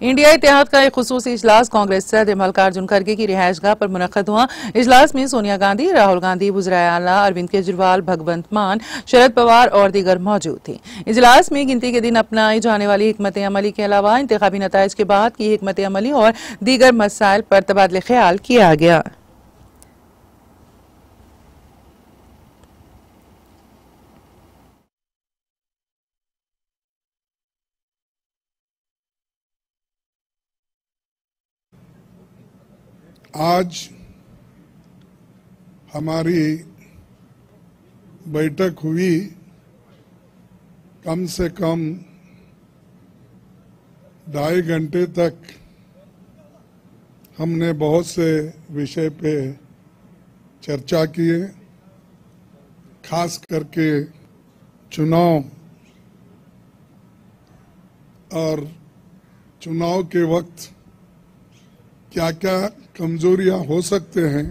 India इत्तेहाद का एक खुसूसी इजलास कांग्रेस सदर मल्लिकार्जुन खड़गे की रिहायशगाह पर मुनक्कद हुआ। इजलास में सोनिया गांधी, राहुल गांधी, वज़ीर आला अरविंद केजरीवाल, भगवंत मान, शरद पवार और दीगर मौजूद थे। इजलास में गिनती के दिन अपनाई जाने वाली हिकमत अमली के अलावा इंतखाबी नताइज के बाद की हिकमत अमली और दीगर मसाइल पर तबादले ख्याल किया गया। आज हमारी बैठक हुई, कम से कम 2.5 घंटे तक हमने बहुत से विषय पे चर्चा किए। खास करके चुनाव और चुनाव के वक्त क्या क्या कमजोरियां हो सकते हैं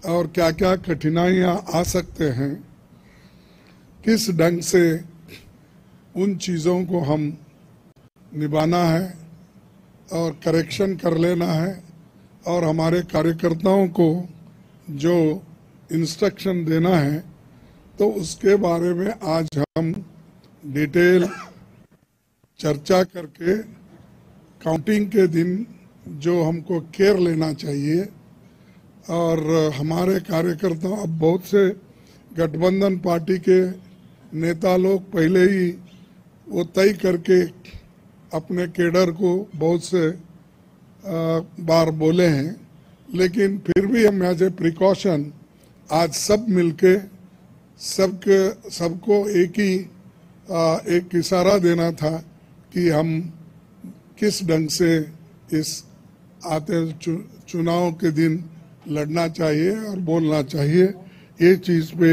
और क्या क्या कठिनाइयां आ सकते हैं, किस ढंग से उन चीज़ों को हम निभाना है और करेक्शन कर लेना है और हमारे कार्यकर्ताओं को जो इंस्ट्रक्शन देना है, तो उसके बारे में आज हम डिटेल चर्चा करके काउंटिंग के दिन जो हमको केयर लेना चाहिए और हमारे कार्यकर्ता, अब बहुत से गठबंधन पार्टी के नेता लोग पहले ही वो तय करके अपने केडर को बहुत से बार बोले हैं, लेकिन फिर भी हम एज ए प्रिकॉशन आज सब मिलके सबको एक इशारा देना था कि हम किस ढंग से इस आते चुनाव के दिन लड़ना चाहिए और बोलना चाहिए। ये चीज़ पे